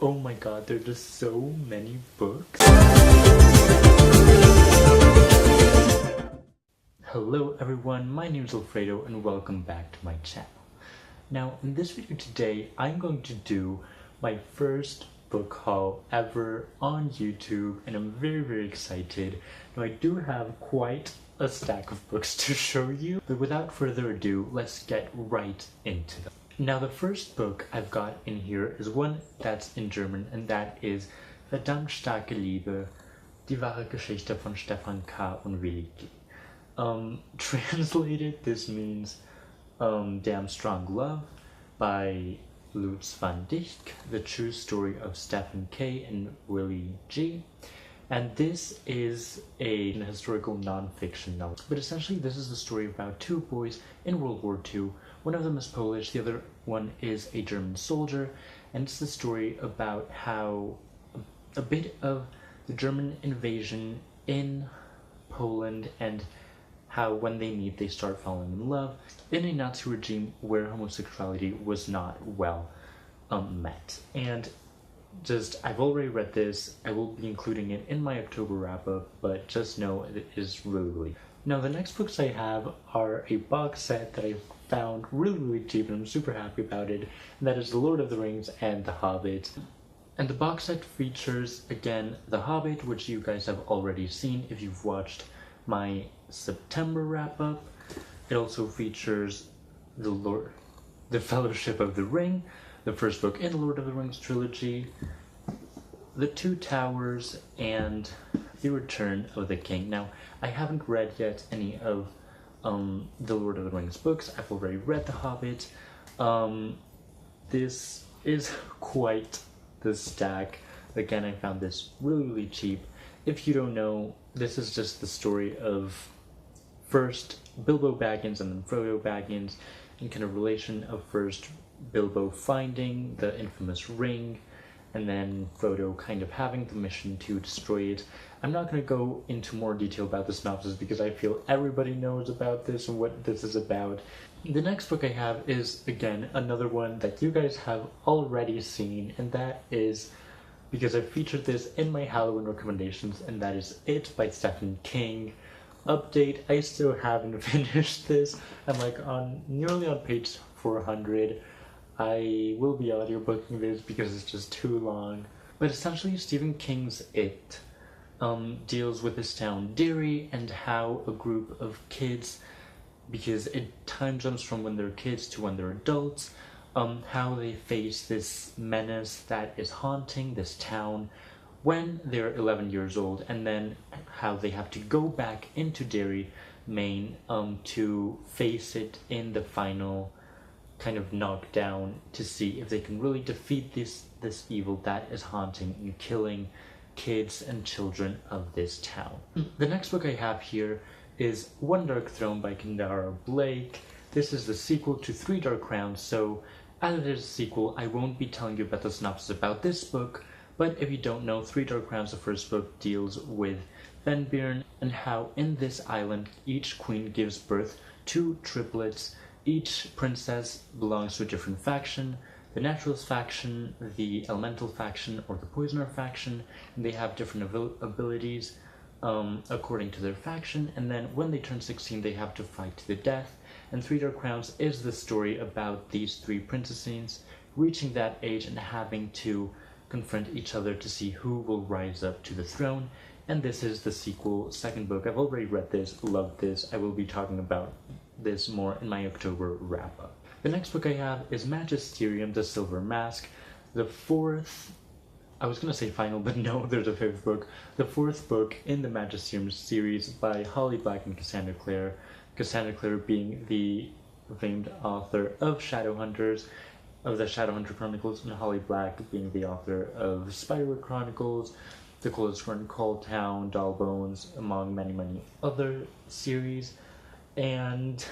Oh my god, there are just so many books. Hello everyone, my name is Alfredo and welcome back to my channel. Now in this video today, I'm going to do my first book haul ever on YouTube and I'm very excited. Now I do have quite a stack of books to show you, but without further ado, let's get right into them. Now the first book I've got in here is one that's in German and that is Verdammt starke Liebe, die wahre Geschichte von Stefan K. und Willi G. Translated, this means Damn Strong Love by Lutz van Dijk, the true story of Stefan K. and Willi G. And this is a historical non-fiction novel. But essentially this is the story about two boys in World War II. One of them is Polish, the other one is a German soldier. And it's the story about how a bit of the German invasion in Poland and how when they meet they start falling in love in a Nazi regime where homosexuality was not well met. And I've already read this, I will be including it in my October wrap-up, but just know it is really. Now the next books I have are a box set that I found really cheap and I'm super happy about it, and that is The Lord of the Rings and The Hobbit. And the box set features, again, The Hobbit, which you guys have already seen if you've watched my September wrap-up. It also features The Fellowship of the Ring, the first book in the Lord of the Rings trilogy, The Two Towers, and The Return of the King. Now, I haven't read yet any of the Lord of the Rings books. I've already read The Hobbit. This is quite the stack. Again, I found this really cheap. If you don't know, this is just the story of first Bilbo Baggins and then Frodo Baggins, and kind of relation of first Bilbo finding the infamous ring, and then Frodo kind of having the mission to destroy it. I'm not going to go into more detail about the synopsis because I feel everybody knows about this and what this is about. The next book I have is, again, another one that you guys have already seen, and that is, because I featured this in my Halloween recommendations, and that is It by Stephen King. Update, I still haven't finished this. I'm like nearly on page 400. I will be audiobooking this because it's just too long. But essentially Stephen King's It deals with this town, Derry, and how a group of kids, because it time jumps from when they're kids to when they're adults, how they face this menace that is haunting this town when they're 11 years old, and then how they have to go back into Derry, Maine, to face it in the final kind of knockdown to see if they can really defeat this evil that is haunting and killing kids and children of this town. The next book I have here is One Dark Throne by Kendara Blake. This is the sequel to Three Dark Crowns, so as it is a sequel, I won't be telling you about the synopsis about this book, but if you don't know, Three Dark Crowns, the first book, deals with Fenbjorn and how in this island each queen gives birth to triplets. Each princess belongs to a different faction, the Naturalist faction, the Elemental faction, or the Poisoner faction, and they have different abilities according to their faction, and then when they turn 16 they have to fight to the death. And Three Dark Crowns is the story about these three princesses reaching that age and having to confront each other to see who will rise up to the throne. And this is the sequel, second book. I've already read this, loved this. I will be talking about this more in my October wrap-up. The next book I have is Magisterium, The Silver Mask, the fourth, I was gonna say final, but no, there's a fifth book. The fourth book in the Magisterium series by Holly Black and Cassandra Clare. Cassandra Clare being the famed author of Shadowhunters, of the Shadowhunter Chronicles, and Holly Black being the author of Spiderwood Chronicles, The Closest Run, Call Town, Doll Bones, among many other series. And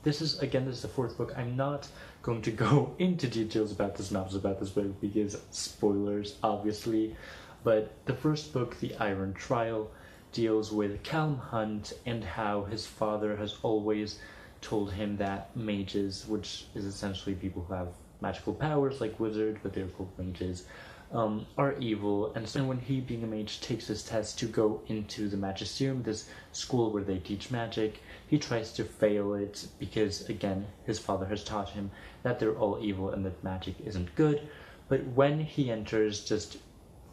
this is the fourth book. I'm not going to go into details about the synopsis about this book because spoilers, obviously. But the first book, The Iron Trial, deals with Callum Hunt and how his father has always told him that mages, which is essentially people who have magical powers like wizards, but they're called mages, are evil. And so when he, being a mage, takes his test to go into the Magisterium, this school where they teach magic, he tries to fail it because, again, his father has taught him that they're all evil and that magic isn't good. But when he enters, just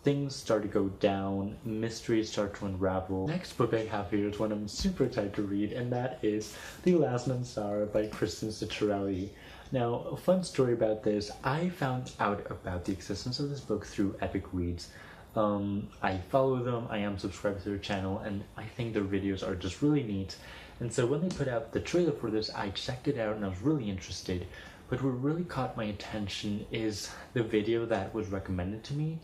things start to go down, mysteries start to unravel. Next book I have here is one I'm super excited to read, and that is Theelastance by Kristen Raleigh. Now, a fun story about this, I found out about the existence of this book through Epic Reads. I follow them, I am subscribed to their channel, and I think their videos are just really neat. And so when they put out the trailer for this, I checked it out and I was really interested. But what really caught my attention is the video that was recommended to me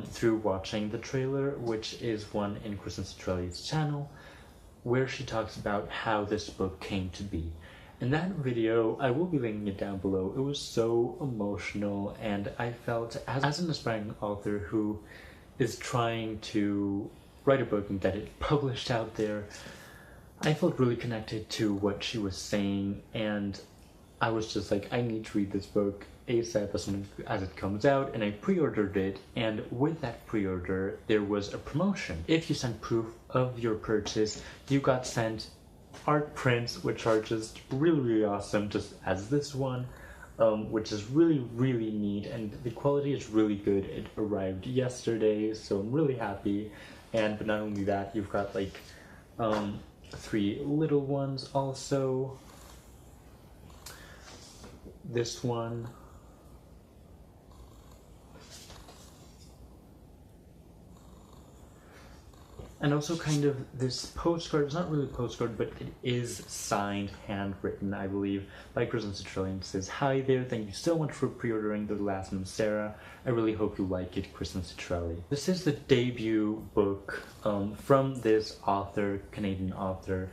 through watching the trailer, which is one in Kristen Raleigh's channel, where she talks about how this book came to be. In that video, I will be linking it down below, it was so emotional, and I felt, as an aspiring author who is trying to write a book and get it published out there, I felt really connected to what she was saying, and I was just like, I need to read this book ASAP as it comes out, and I pre-ordered it, and with that pre-order, there was a promotion. If you sent proof of your purchase, you got sent art prints, which are just really, really awesome, just as this one, which is really, really neat, and the quality is really good. It arrived yesterday, so I'm really happy. But not only that, you've got like 3 little ones also. This one. And also kind of this postcard, it's not really a postcard, but it is signed, handwritten, I believe, by Kristen Raleighh. It says, "Hi there, thank you so much for pre-ordering The Last Name Sarah. I really hope you like it, Kristen Raleighh." This is the debut book from this author, Canadian author,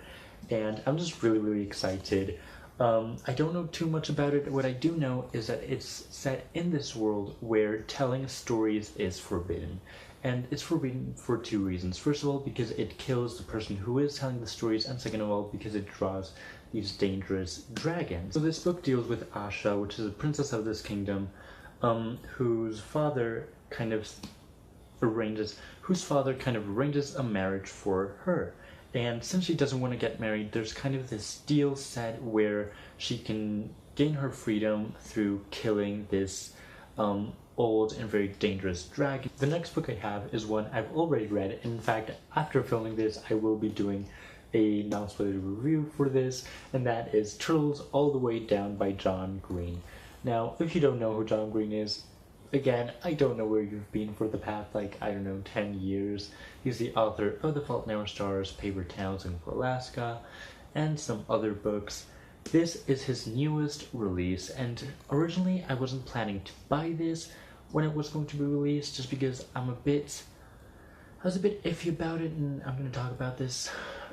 and I'm just really, really excited. I don't know too much about it. What I do know is that it's set in this world where telling stories is forbidden. And it's forbidden for 2 reasons. First of all, because it kills the person who is telling the stories, and second of all, because it draws these dangerous dragons. So this book deals with Asha, which is a princess of this kingdom, whose father kind of arranges a marriage for her. And since she doesn't want to get married, there's kind of this deal set where she can gain her freedom through killing this old and very dangerous dragon. The next book I have is one I've already read. In fact, after filming this, I will be doing a non-spoiler review for this, and that is Turtles All the Way Down by John Green. Now, if you don't know who John Green is, again, I don't know where you've been for the past, 10 years. He's the author of The Fault in Our Stars, Paper Towns, and For Alaska, and some other books. This is his newest release, and originally I wasn't planning to buy this when it was going to be released, just because I was a bit iffy about it, and I'm going to talk about this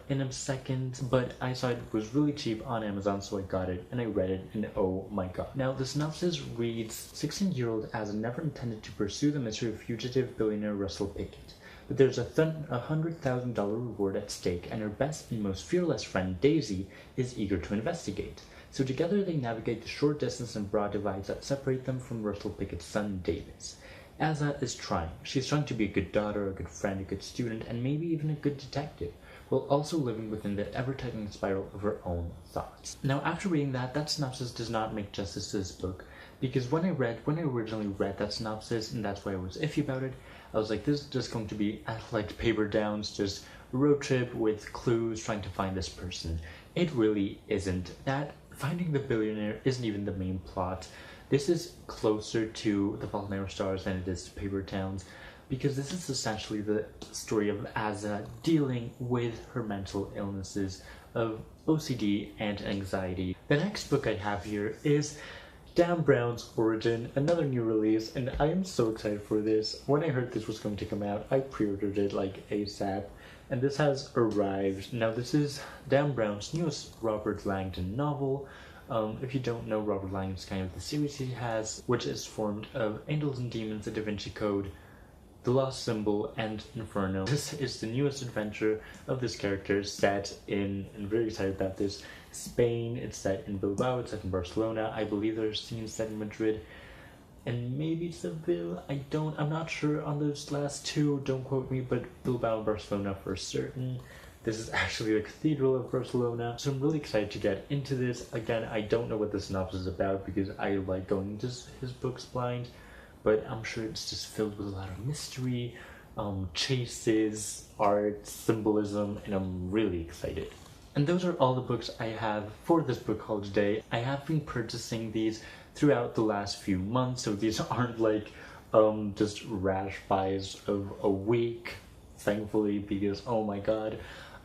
in a second, but I saw it was really cheap on Amazon, so I got it, and I read it, and oh my god. Now, the synopsis reads, 16-year-old Asa never intended to pursue the mystery of fugitive billionaire Russell Pickett, but there's a $100,000 reward at stake, and her best and most fearless friend, Daisy, is eager to investigate. So together they navigate the short distance and broad divides that separate them from Russell Pickett's son, Davis. Asa is trying. She's trying to be a good daughter, a good friend, a good student, and maybe even a good detective, while also living within the ever-tightening spiral of her own thoughts. Now, after reading that synopsis does not make justice to this book, because when I originally read that synopsis, and that's why I was iffy about it, I was like, this is just going to be like Paper Downs, just a road trip with clues trying to find this person. It really isn't. That finding the billionaire isn't even the main plot. This is closer to The Fault in Our Stars than it is to Paper Towns, because this is essentially the story of Asa dealing with her mental illnesses of OCD and anxiety. The next book I have here is Dan Brown's Origin, another new release, and I am so excited for this. When I heard this was going to come out, I pre-ordered it ASAP, and this has arrived. Now, this is Dan Brown's newest Robert Langdon novel. If you don't know, Robert Langdon's kind of the series he has, which is formed of Angels and Demons, The Da Vinci Code, The Lost Symbol, and Inferno. This is the newest adventure of this character set in, and very excited about this, Spain, it's set in Bilbao, it's set in Barcelona. I believe there's scenes set in Madrid and maybe Seville. I'm not sure on those last two, don't quote me, but Bilbao and Barcelona for certain. This is actually the Cathedral of Barcelona, so I'm really excited to get into this. Again, I don't know what the synopsis is about because I like going into his books blind, but I'm sure it's just filled with a lot of mystery, chases, art, symbolism, and I'm really excited. And those are all the books I have for this book haul today. I have been purchasing these throughout the last few months, so these aren't like just rash buys of a week, thankfully, because oh my god.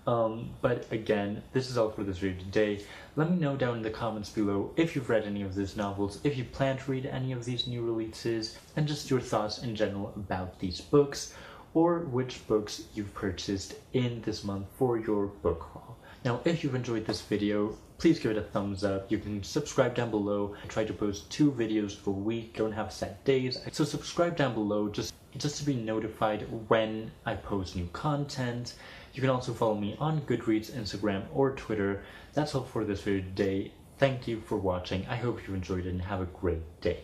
But again, this is all for this video today. Let me know down in the comments below if you've read any of these novels, if you plan to read any of these new releases, and just your thoughts in general about these books, or which books you've purchased in this month for your book haul. Now, if you've enjoyed this video, please give it a thumbs up. You can subscribe down below. I try to post 2 videos per week, don't have set days. So subscribe down below just to be notified when I post new content. You can also follow me on Goodreads, Instagram, or Twitter. That's all for this video today. Thank you for watching. I hope you enjoyed it and have a great day.